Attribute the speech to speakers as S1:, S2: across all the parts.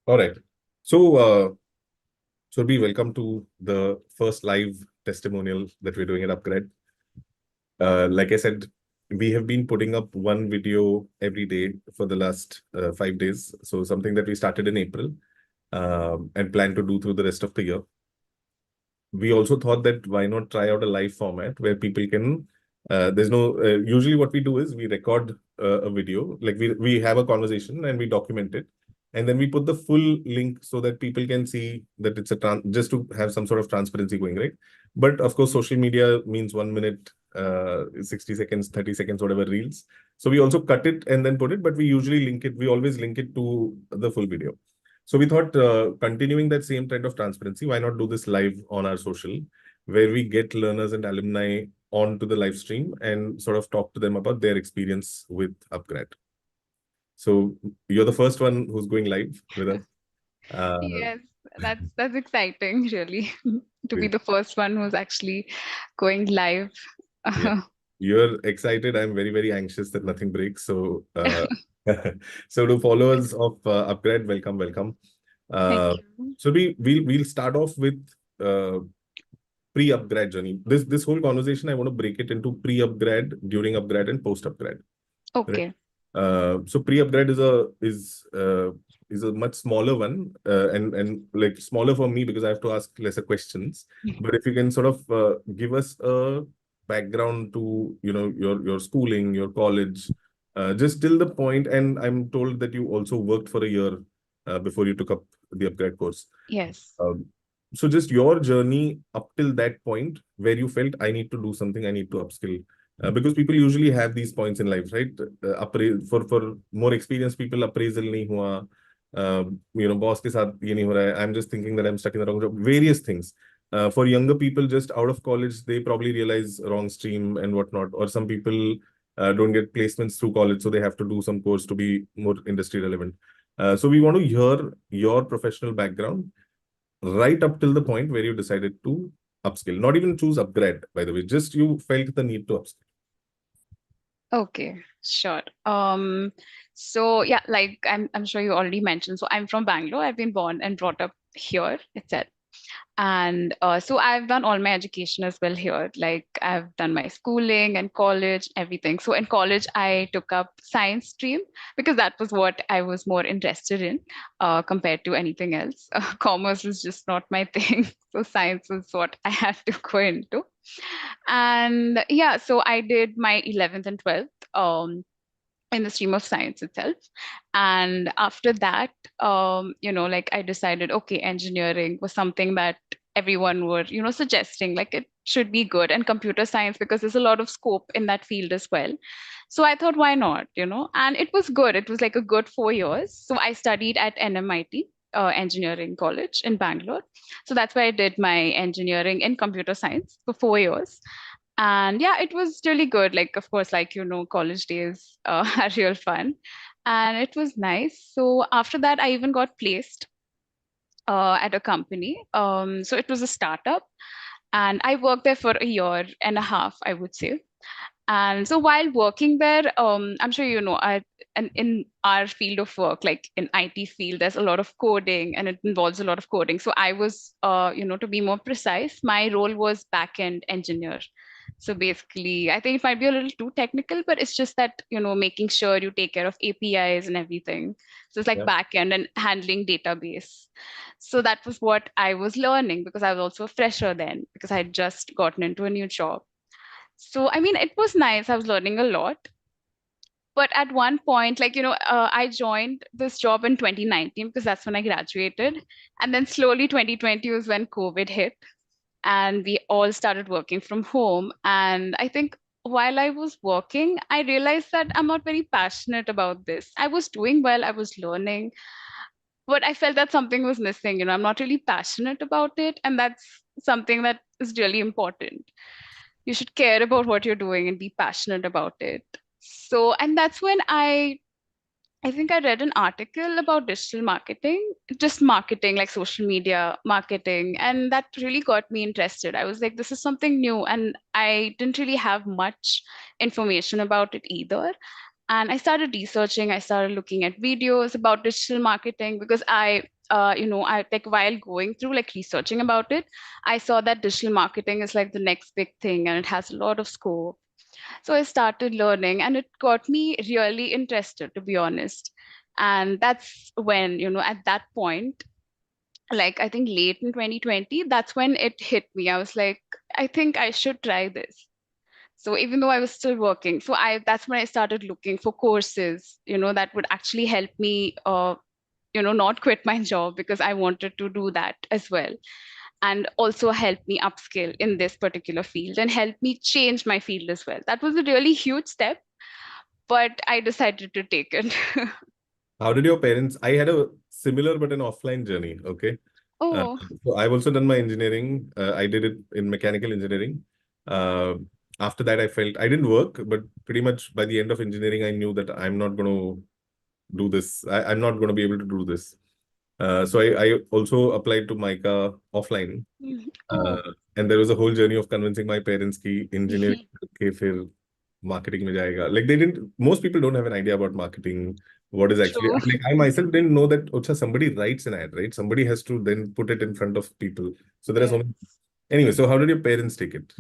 S1: All right. So, Surabhi, welcome to the first live testimonial that we're doing at upGrad. Like I said, we have been putting up one video every day for the last 5 days. So something that we started in April and plan to do through the rest of the year. We also thought that why not try out a live format where people can, there's no, usually what we do is we record a video, like we have a conversation and we document it. And then we put the full link so that people can see that it's just to have some sort of transparency going, right? But of course, social media means 1 minute, 60 seconds, 30 seconds, whatever reels. So we also cut it and then put it, but we usually link it. We always link it to the full video. So we thought, continuing that same trend of transparency, why not do this live on our social, where we get learners and alumni onto the live stream and sort of talk to them about their experience with upGrad. So you're the first one who's going live with us.
S2: Yes, that's exciting, really, to be
S1: Great.
S2: the first one who's actually going live.
S1: Yeah, you're excited. I'm very, very anxious that nothing breaks. So, so to followers of upGrad, welcome, welcome.
S2: Thank
S1: Uh,
S2: you.
S1: so we'll start off with uh, pre-upgrad journey. This whole conversation, I want to break it into pre-upgrad, during upgrad, and post-upgrad. Right.
S2: Okay.
S1: So pre-upgrad is a much smaller one, and like smaller for me because I have to ask lesser questions. But if you can sort of give us a background to your schooling, your college, just till the point, and I'm told that you also worked for a year before you took up the upgrad course.
S2: Yes.
S1: Um, so just your journey up till that point where you felt I need to do something, I need to upskill. Because people usually have these points in life, right? For more experienced people, appraisal nahi hua, boss ke saath ye nahi ho raha hai. I'm just thinking that I'm stuck in the wrong job. Various things. For younger people, just out of college, they probably realize wrong stream and whatnot. Or some people don't get placements through college, so they have to do some course to be more industry relevant. So we want to hear your professional background right up till the point where you decided to upskill, not even choose upgrad, by the way, just you felt the need to upskill.
S2: Okay, sure. So yeah, like I'm sure you already mentioned. So I'm from Bangalore. I've been born and brought up here itself. And so I've done all my education as well here. Like I've done my schooling and college, everything. So in college, I took up science stream because that was what I was more interested in compared to anything else. Commerce was just not my thing. So science was what I had to go into. And yeah, so I did my 11th and 12th in the stream of science itself. And after that, like I decided, okay, engineering was something that everyone were, suggesting, like it should be good, and computer science because there's a lot of scope in that field as well. So I thought, why not, and it was good. It was like a good 4 years. So I studied at NMIT. Engineering college in Bangalore. So that's why I did my engineering in computer science for 4 years. And yeah, it was really good. Like, of course, like, college days are real fun. And it was nice. So after that, I even got placed at a company. So it was a startup. And I worked there for a year and a half, I would say. And so while working there, I'm sure and in our field of work, like in IT field, there's a lot of coding and it involves a lot of coding. So I was, to be more precise, my role was back-end engineer. So basically, I think it might be a little too technical, but it's just that, making sure you take care of APIs and everything. So it's like
S1: Yeah.
S2: back-end and handling database. So that was what I was learning because I was also a fresher then because I had just gotten into a new job. So, I mean, it was nice. I was learning a lot. But at one point, like, I joined this job in 2019 because that's when I graduated. And then slowly 2020 was when COVID hit and we all started working from home. And I think while I was working, I realized that I'm not very passionate about this. I was doing well, I was learning, but I felt that something was missing. I'm not really passionate about it. And that's something that is really important. You should care about what you're doing and be passionate about it. So, and that's when I think I read an article about digital marketing, just marketing, like social media marketing, and that really got me interested. I was like, this is something new, and I didn't really have much information about it either. And I started researching, I started looking at videos about digital marketing because I like while going through like researching about it, I saw that digital marketing is like the next big thing and it has a lot of scope. So I started learning and it got me really interested, to be honest. And that's when, at that point, like I think late in 2020, that's when it hit me. I was like, I think I should try this. So even though I was still working, so I that's when I started looking for courses, that would actually help me not quit my job because I wanted to do that as well. And also help me upskill in this particular field and help me change my field as well. That was a really huge step, but I decided to take it.
S1: How did your parents? I had a similar but an offline journey. Okay. Uh,
S2: Oh,
S1: so I've also done my engineering. I did it in mechanical engineering. Uh, After that, I felt I didn't work, but pretty much by the end of engineering, I knew that I'm not going to do this. I'm not going to be able to do this. So I also applied to MICA offline.
S2: mhm.
S1: Uh,
S2: Oh,
S1: and there was a whole journey of convincing my parents कि engineering के फिर marketing में जाएगा. Like they didn't. Most people don't have an idea about marketing. What is actually
S2: true.
S1: like I myself didn't know that. Ocha, somebody writes an ad, right? Somebody has to then put it in front of people. So there are so
S2: Yes.
S1: many. Anyway, so how did your parents take it?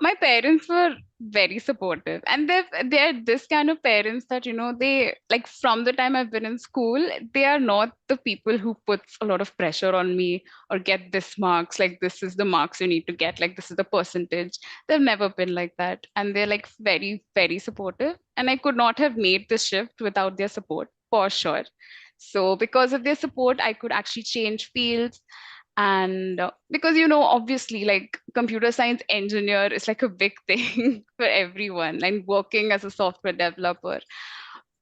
S2: My parents were very supportive, and they're this kind of parents that they like from the time I've been in school, they are not the people who puts a lot of pressure on me or get this marks, like this is the marks you need to get, like this is the percentage. They've never been like that, and they're like very very supportive, and I could not have made this shift without their support for sure. So because of their support I could actually change fields. And because obviously like computer science engineer is like a big thing for everyone and working as a software developer,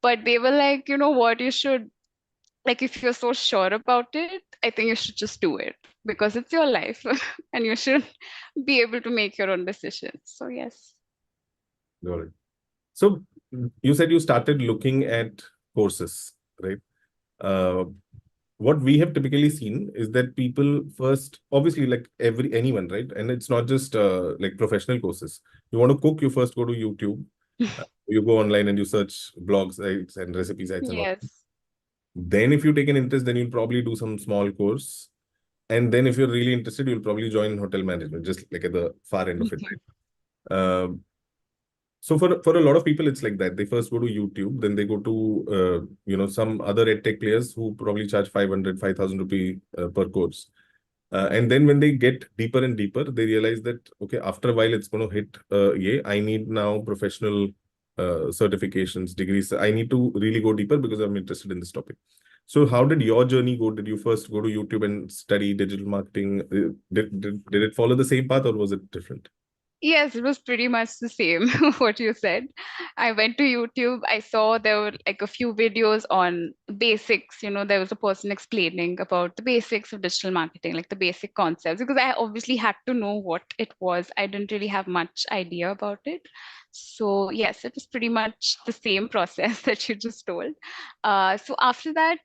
S2: but they were like, you know what, you should, like, if you're so sure about it, I think you should just do it because it's your life and you should be able to make your own decisions. So yes.
S1: Got it. So you said you started looking at courses, right? Uh, what we have typically seen is that people first, obviously, like anyone, right? And it's not just like professional courses. You want to cook, you first go to YouTube. You go online and you search blogs sites and recipe sites and all.
S2: Yes.
S1: Then, if you take an interest, then you'll probably do some small course. And then, if you're really interested, you'll probably join hotel management, just like at the far end of it,
S2: Mhm.
S1: right? So for a lot of people, it's like that. They first go to YouTube, then they go to some other edtech players who probably charge 500, 5,000 rupee per course. And then when they get deeper and deeper, they realize that, okay, after a while, it's going to hit, yeah, I need now professional certifications, degrees. I need to really go deeper because I'm interested in this topic. So how did your journey go? Did you first go to YouTube and study digital marketing? Did it follow the same path or was it different?
S2: Yes, it was pretty much the same what you said. I went to YouTube. I saw there were like a few videos on basics. There was a person explaining about the basics of digital marketing, like the basic concepts, because I obviously had to know what it was. I didn't really have much idea about it. So, yes, it was pretty much the same process that you just told. So, after that,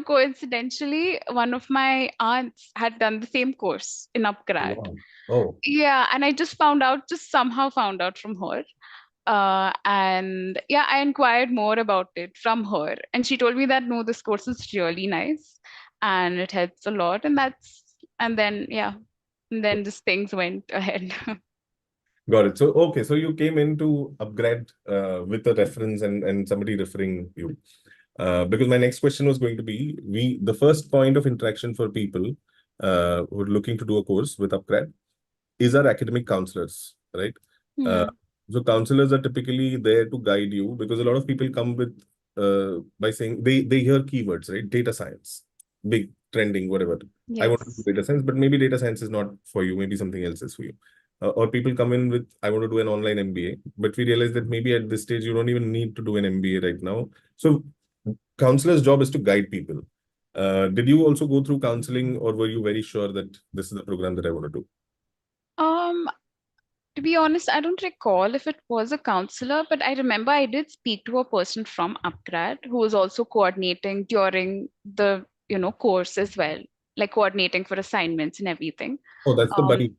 S2: coincidentally, one of my aunts had done the same course in upGrad.
S1: Wow. Oh.
S2: Yeah, and I just somehow found out from her. And yeah, I inquired more about it from her. And she told me that no, this course is really nice and it helps a lot. And then, yeah, and then just things went ahead.
S1: Got it. So, okay, so you came into upgrad with a reference and somebody referring you. Because my next question was going to be, the first point of interaction for people who are looking to do a course with upgrad is our academic counselors, right? Uh,
S2: Yeah.
S1: so counselors are typically there to guide you because a lot of people come with by saying they hear keywords, right? Data science, big trending, whatever. I want to do
S2: Yes.
S1: data science, but maybe data science is not for you. Maybe something else is for you. Or people come in with I want to do an online MBA, but we realize that maybe at this stage you don't even need to do an MBA right now. So counselor's job is to guide people. Did you also go through counseling, or were you very sure that this is the program that I want to do?
S2: Um, to be honest, I don't recall if it was a counselor, but I remember I did speak to a person from upgrad who was also coordinating during the, course as well, like coordinating for assignments and everything.
S1: Oh, that's the
S2: Um,
S1: buddy.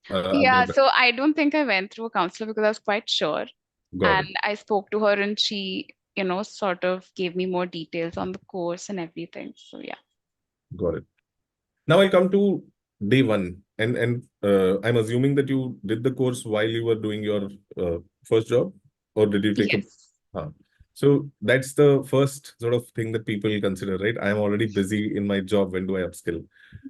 S2: yeah,
S1: Upgrade.
S2: so I don't think I went through a counselor because I was quite sure.
S1: Got
S2: And
S1: it.
S2: I spoke to her and she, sort of gave me more details on the course and everything. So yeah.
S1: Got it. Now I come to day one, and I'm assuming that you did the course while you were doing your first job, or did you take a?
S2: Yes.
S1: Huh. So that's the first sort of thing that people consider, right? I'm already busy in my job. When do I upskill?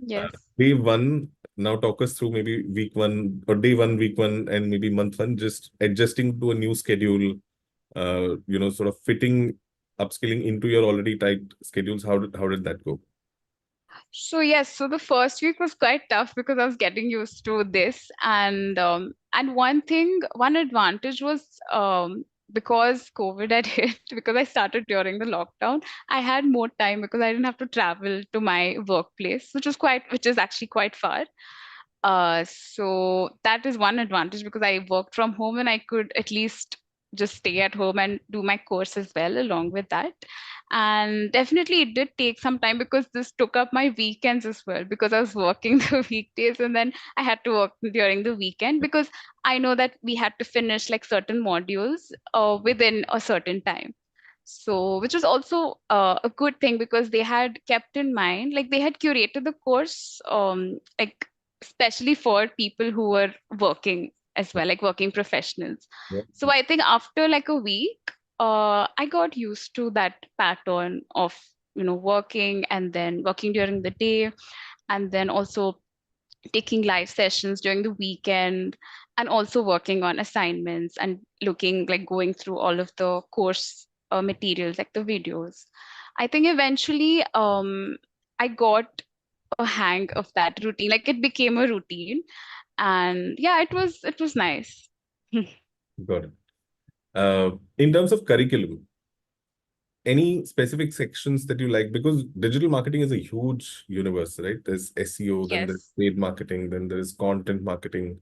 S2: Yes.
S1: Day one. Now talk us through maybe week one or day one, week one, and maybe month one. Just adjusting to a new schedule. Sort of fitting upskilling into your already tight schedules. How did that go?
S2: So yes, so the first week was quite tough because I was getting used to this, and one advantage was because COVID had hit, because I started during the lockdown, I had more time because I didn't have to travel to my workplace, which is actually quite far. So that is one advantage because I worked from home and I could at least just stay at home and do my course as well along with that. And definitely it did take some time because this took up my weekends as well because I was working the weekdays and then I had to work during the weekend because I know that we had to finish like certain modules within a certain time. So, which was also a good thing because they had kept in mind, like they had curated the course, like especially for people who were working as well, like working professionals.
S1: Yeah.
S2: So I think after like a week, I got used to that pattern of, working and then working during the day and then also taking live sessions during the weekend and also working on assignments and looking like going through all of the course materials like the videos. I think eventually I got a hang of that routine, like it became a routine, and yeah, it was nice.
S1: Got it. In terms of curriculum, any specific sections that you like? Because digital marketing is a huge universe, right? There's SEO, then there's
S2: Yes.
S1: paid marketing, then there's content marketing,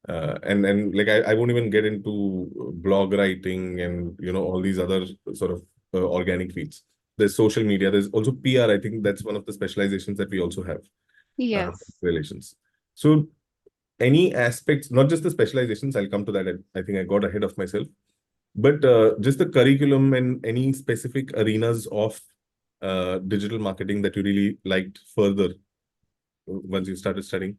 S1: and like I won't even get into blog writing and all these other sort of organic feeds. There's social media. There's also PR. I think that's one of the specializations that we also have.
S2: Yes.
S1: Relations. So any aspects, not just the specializations, I'll come to that. I think I got ahead of myself. But just the curriculum and any specific arenas of digital marketing that you really liked further once you started studying.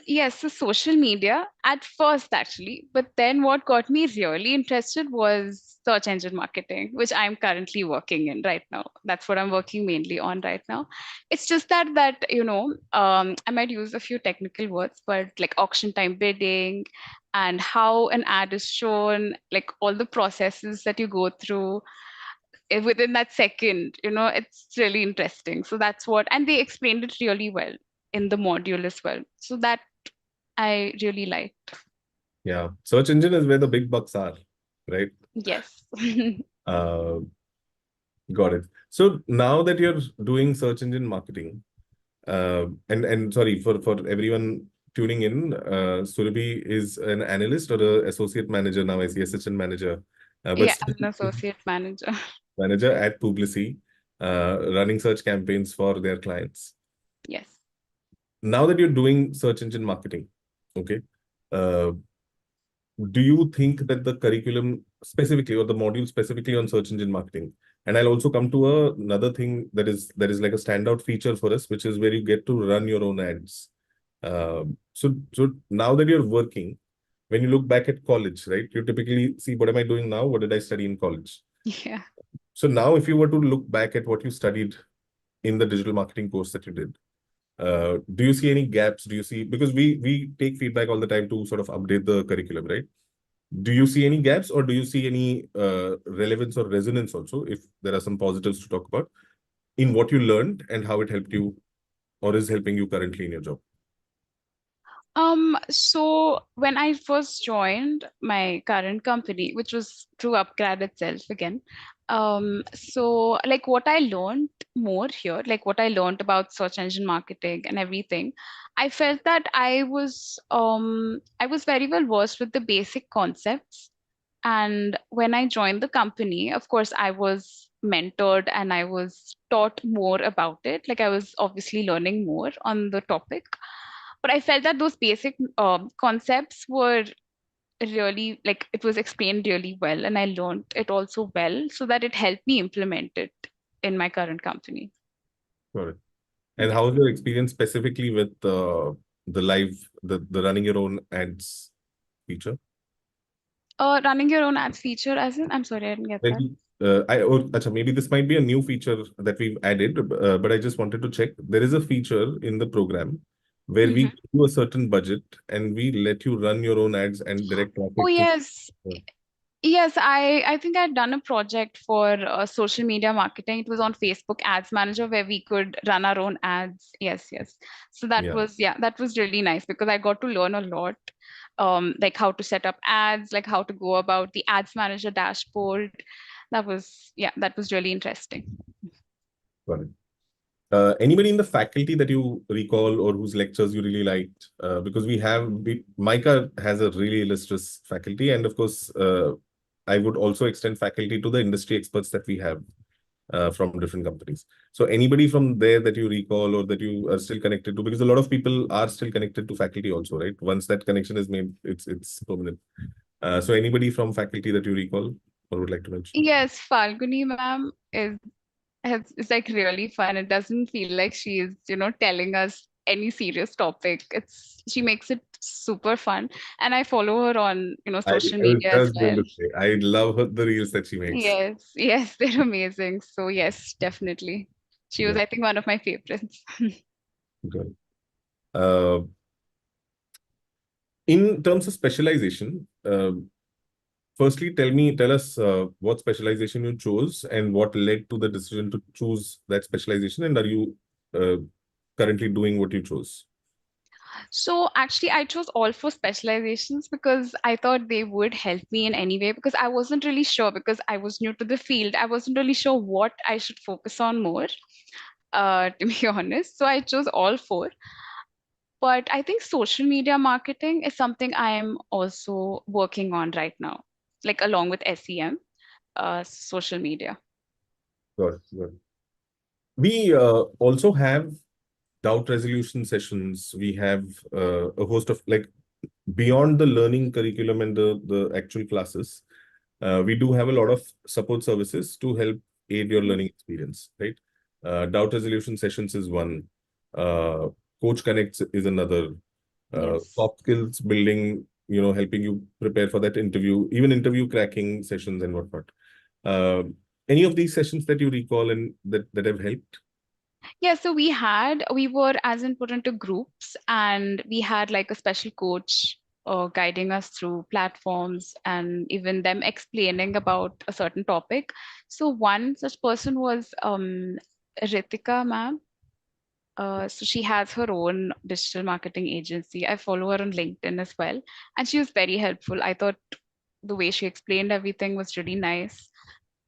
S2: Yes, so social media at first actually, but then what got me really interested was search engine marketing, which I'm currently working in right now. That's what I'm working mainly on right now. It's just that I might use a few technical words, but like auction time bidding and how an ad is shown, like all the processes that you go through within that second, it's really interesting. So that's what, and they explained it really well in the module as well. So that I really liked.
S1: Yeah, search engine is where the big bucks are, right?
S2: Yes.
S1: Uh, got it. So now that you're doing search engine marketing, and sorry for everyone tuning in, Surabhi is an analyst or an associate manager now. I see assistant manager, but
S2: Yeah,
S1: still
S2: I'm an associate manager.
S1: manager at Publici, running search campaigns for their clients.
S2: Yes.
S1: Now that you're doing search engine marketing, okay, uh, do you think that the curriculum specifically or the module specifically on search engine marketing, and I'll also come to another thing that is like a standout feature for us, which is where you get to run your own ads. So now that you're working, when you look back at college, right, you typically see, what am I doing now? What did I study in college?
S2: Yeah.
S1: So now if you were to look back at what you studied in the digital marketing course that you did, do you see any gaps? Do you see, because we take feedback all the time to sort of update the curriculum, right? Do you see any gaps, or do you see any relevance or resonance also, if there are some positives to talk about in what you learned and how it helped you or is helping you currently in your job?
S2: So when I first joined my current company, which was through upGrad itself again, so like what I learned more here, like what I learned about search engine marketing and everything, I felt that I was very well versed with the basic concepts. And when I joined the company, of course, I was mentored and I was taught more about it. Like I was obviously learning more on the topic, but I felt that those basic concepts were really, like, it was explained really well, and I learned it also well, so that it helped me implement it in my current company.
S1: Got it. And
S2: Yeah.
S1: how is your experience specifically with the running your own ads feature?
S2: Running your own ads feature, as in, I'm sorry, I didn't get that.
S1: Maybe acha, maybe this might be a new feature that we've added, but I just wanted to check. There is a feature in the program where we
S2: Mhm.
S1: give you a certain budget and we let you run your own ads and direct
S2: Oh,
S1: traffic to.
S2: yes. Yes, I think I'd done a project for social media marketing. It was on Facebook Ads Manager where we could run our own ads. Yes, yes. So that
S1: Yeah,
S2: was, yeah, that was really nice because I got to learn a lot, like how to set up ads, like how to go about the Ads Manager dashboard. That was, yeah, that was really interesting.
S1: got it. Anybody in the faculty that you recall or whose lectures you really liked? Because Micah has a really illustrious faculty, and of course, I would also extend faculty to the industry experts that we have from different companies. So anybody from there that you recall or that you are still connected to, because a lot of people are still connected to faculty also, right? Once that connection is made, it's permanent. So anybody from faculty that you recall or would like to mention?
S2: Yes, Falguni ma'am is like really fun. It doesn't feel like she's, telling us any serious topic. She makes it super fun. And I follow her on,
S1: I
S2: social
S1: was
S2: media as
S1: just going
S2: well.
S1: to say, I love the reels that she makes.
S2: Yes, yes, they're amazing. So yes, definitely. She was,
S1: Good,
S2: I think, one of my favorites.
S1: good. Uh, in terms of specialization, firstly, tell us what specialization you chose and what led to the decision to choose that specialization, and are you uh, currently doing what you chose?
S2: So actually, I chose all four specializations because I thought they would help me in any way because I wasn't really sure because I was new to the field. I wasn't really sure what I should focus on more, to be honest. So I chose all four. But I think social media marketing is something I am also working on right now, like along with SEM, social media.
S1: Good, good. We also have doubt resolution sessions. We have a host of like beyond the learning curriculum and the actual classes. We do have a lot of support services to help aid your learning experience, right? Doubt resolution sessions is one. Uh, Coach Connects is another.
S2: Yes.
S1: Soft skills building, helping you prepare for that interview, even interview cracking sessions and whatnot. Uh, any of these sessions that you recall and that have helped?
S2: Yeah, so we were as in put into groups and we had like a special coach guiding us through platforms and even them explaining about a certain topic. So one such person was Ritika ma'am. So she has her own digital marketing agency. I follow her on LinkedIn as well. And she was very helpful. I thought the way she explained everything was really nice.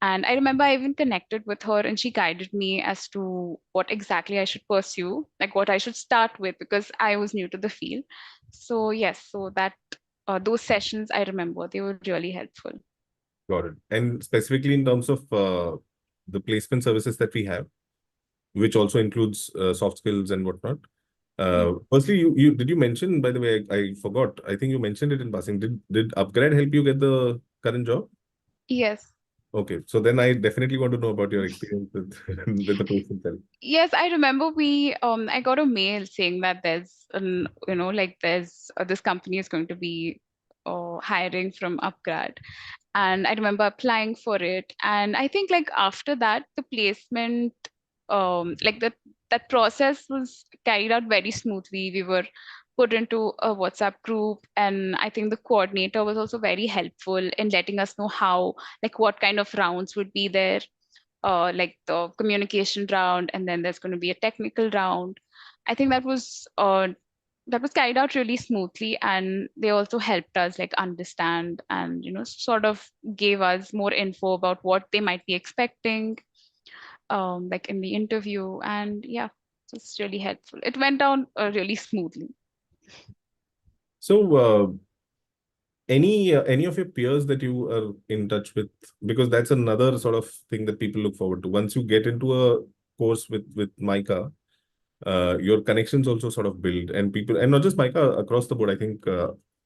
S2: And I remember I even connected with her and she guided me as to what exactly I should pursue, like what I should start with, because I was new to the field. So yes, so that those sessions I remember, they were really helpful.
S1: Got it. And specifically in terms of the placement services that we have, which also includes soft skills and whatnot. Firstly, you did you mention, by the way, I forgot. I think you mentioned it in passing. Did upgrad help you get the current job?
S2: Yes.
S1: Okay, so then I definitely want to know about your experience with with the post itself.
S2: Yes, I remember I got a mail saying that there's like there's this company is going to be hiring from upgrad, and I remember applying for it. And I think like after that, the placement, like that process was carried out very smoothly. We were put into a WhatsApp group, and I think the coordinator was also very helpful in letting us know how, like what kind of rounds would be there, like the communication round, and then there's going to be a technical round. I think that was carried out really smoothly, and they also helped us like understand and sort of gave us more info about what they might be expecting, like in the interview, and yeah, it's really helpful. It went down really smoothly.
S1: So, any of your peers that you are in touch with, because that's another sort of thing that people look forward to. Once you get into a course with Micah, your connections also sort of build, and people, and not just Micah, across the board. I think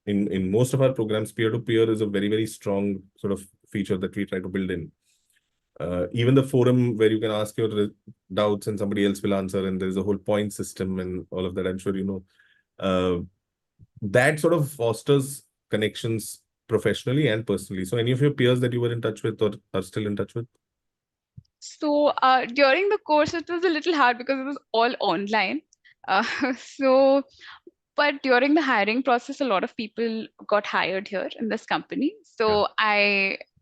S1: in most of our programs, peer-to-peer is a very, very strong sort of feature that we try to build in. Even the forum where you can ask your doubts and somebody else will answer, and there's a whole point system and all of that. I'm sure you know. That sort of fosters connections professionally and personally. So any of your peers that you were in touch with or are still in touch with?
S2: So during the course, it was a little hard because it was all online. Uh, so, but during the hiring process, a lot of people got hired here in this company.
S1: Yeah.
S2: So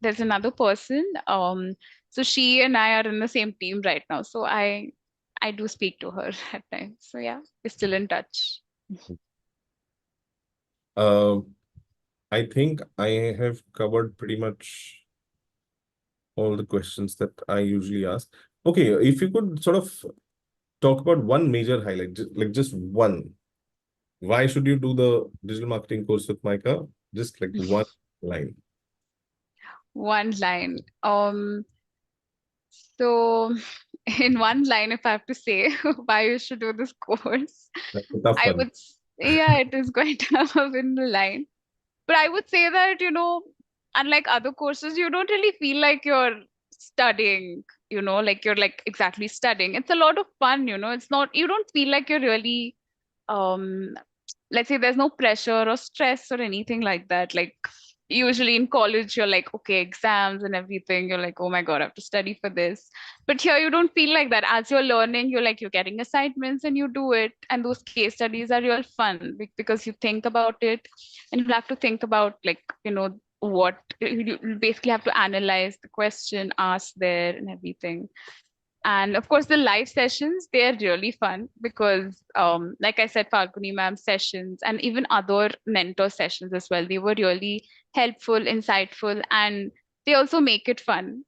S2: there's another person. So she and I are in the same team right now. So I do speak to her at times. So yeah, we're still in touch.
S1: Uh, I think I have covered pretty much all the questions that I usually ask. Okay, if you could sort of talk about one major highlight, like just one. Why should you do the digital marketing course with Micah? Just like one line.
S2: One line. So in one line, if I have to say why you should do this course,
S1: That's a tough
S2: I
S1: one.
S2: would, yeah, it is quite tough in the line. But I would say that, unlike other courses, you don't really feel like you're studying, like you're like exactly studying. It's a lot of fun, it's not, you don't feel like you're really, um, let's say there's no pressure or stress or anything like that. Like usually in college, you're like, okay, exams and everything. You're like, oh my God, I have to study for this. But here you don't feel like that. As you're learning, you're getting assignments and you do it. And those case studies are real fun because you think about it and you have to think about like, what you basically have to analyze the question asked there and everything. And of course, the live sessions, they're really fun because, like I said, Falguni ma'am sessions and even other mentor sessions as well, they were really helpful, insightful, and they also make it fun.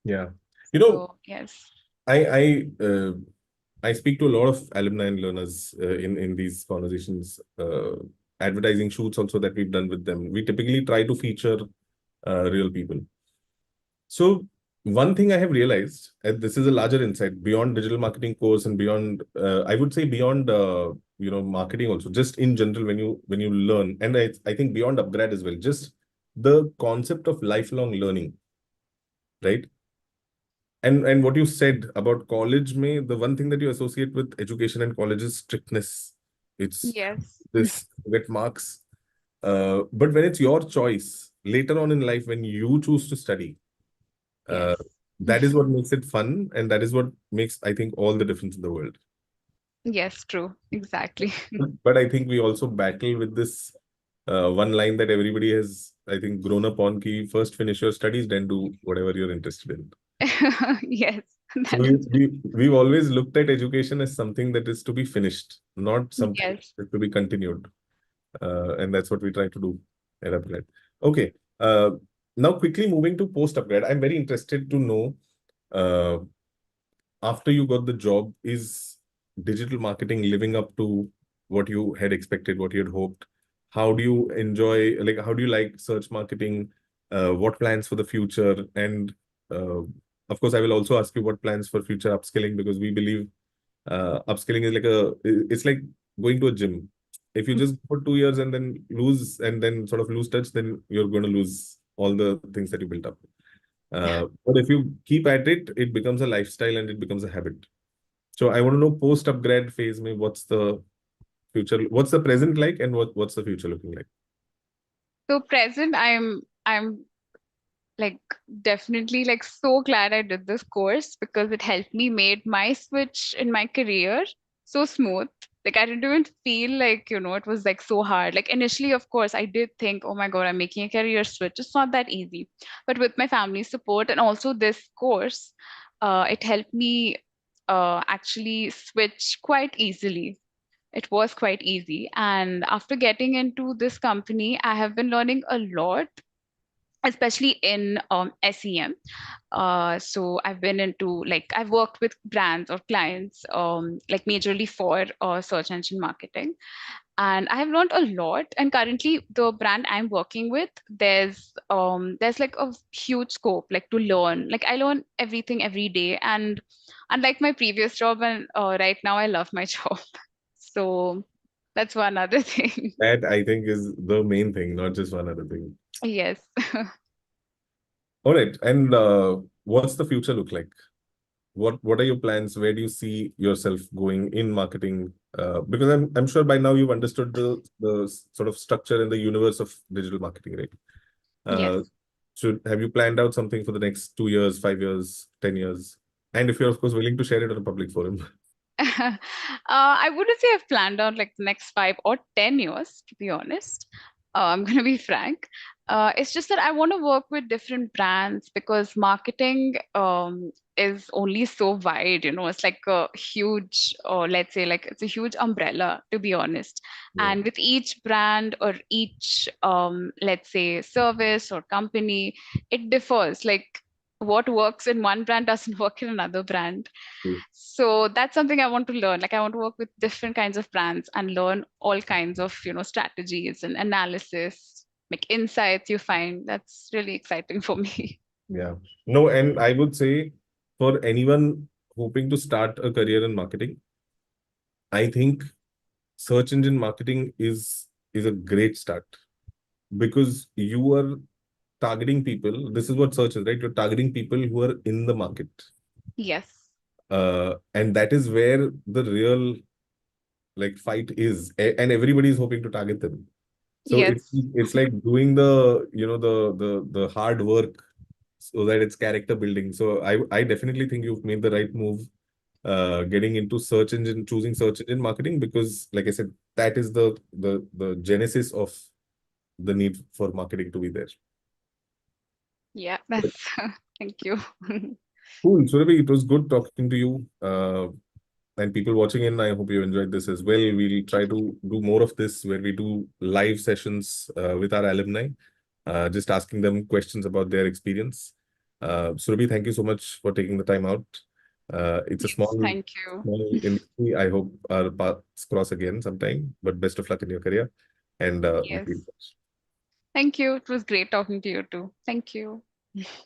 S1: Yeah. You know,
S2: So, yes.
S1: I I speak to a lot of alumni and learners in these conversations, advertising shoots also that we've done with them. We typically try to feature real people. So one thing I have realized, and this is a larger insight beyond digital marketing course and beyond, I would say beyond marketing also, just in general when you learn, and I think beyond upgrad as well, just the concept of lifelong learning, right? And what you said about college, may the one thing that you associate with education and college is strictness. It's
S2: Yes.
S1: this get marks. But when it's your choice later on in life, when you choose to study,
S2: Yes.
S1: uh, that is what makes it fun, and that is what makes, I think, all the difference in the world.
S2: Yes, true. Exactly.
S1: But I think we also battle with this one line that everybody has, I think, grown up on: ki first finish your studies, then do whatever you're interested in.
S2: Yes,
S1: So
S2: that is
S1: we've always looked at education as something that is to be finished, not
S2: true.
S1: something
S2: Yes.
S1: that to be continued. And that's what we try to do at upgrad. Okay. Uh, Now quickly moving to post upgrad, I'm very interested to know, uh, after you got the job, is digital marketing living up to what you had expected, what you had hoped? How do you enjoy, like, how do you like search marketing? What plans for the future? And uh, of course, I will also ask you what plans for future upskilling, because we believe upskilling is like it's like going to a gym. If you just for 2 years and then lose and then sort of lose touch, then you're going to lose all the things that you built up. But if you keep at it, it becomes a lifestyle and it becomes a habit. So I want to know post upgrad phase, maybe what's the future, what's the present like, and what's the future looking like?
S2: So present, I'm like definitely like so glad I did this course because it helped me made my switch in my career so smooth. Like I didn't even feel like, it was like so hard. Like initially, of course, I did think, oh my God, I'm making a career switch. It's not that easy. But with my family support and also this course, it helped me actually switch quite easily. It was quite easy. And after getting into this company, I have been learning a lot, especially in SEM. So I've been into like I've worked with brands or clients like majorly for search engine marketing, and I have learned a lot. And currently, the brand I'm working with, there's like a huge scope like to learn. Like I learn everything every day, and unlike my previous job, and right now I love my job. So That's one other thing.
S1: That I think is the main thing, not just one other thing.
S2: Yes.
S1: All right. And what's the future look like? What are your plans? Where do you see yourself going in marketing? Because I'm sure by now you've understood the sort of structure and the universe of digital marketing, right?
S2: Yes.
S1: Have you planned out something for the next 2 years, 5 years, 10 years? And if you're of course willing to share it on a public forum.
S2: I wouldn't say I've planned out like the next 5 or 10 years, to be honest. I'm going to be frank. It's just that I want to work with different brands because marketing is only so wide, it's like a huge, or let's say like it's a huge umbrella, to be honest.
S1: Yeah.
S2: And with each brand or each, let's say, service or company, it differs. Like what works in one brand doesn't work in another brand.
S1: True.
S2: So that's something I want to learn. Like I want to work with different kinds of brands and learn all kinds of, strategies and analysis, like insights you find. That's really exciting for me.
S1: Yeah. No, and I would say for anyone hoping to start a career in marketing, I think search engine marketing is a great start because you are targeting people. This is what search is, right? You're targeting people who are in the market.
S2: Yes.
S1: And that is where the real like fight is. And everybody is hoping to target them. So
S2: Yes.
S1: it's like doing the, the hard work so that it's character building. So I definitely think you've made the right move getting into search engine, choosing search engine marketing, because like I said, that is the genesis of the need for marketing to be there.
S2: Yeah, that's thank you.
S1: Cool. Surabhi, it was good talking to you. And people watching in, I hope you enjoyed this as well. We'll try to do more of this where we do live sessions with our alumni, just asking them questions about their experience. Surabhi, thank you so much for taking the time out. It's a
S2: Yes,
S1: small,
S2: thank you.
S1: small industry. I hope our paths cross again sometime, but best of luck in your career. And we'll be in
S2: Yes.
S1: touch.
S2: Thank you. It was great talking to you too. Thank you.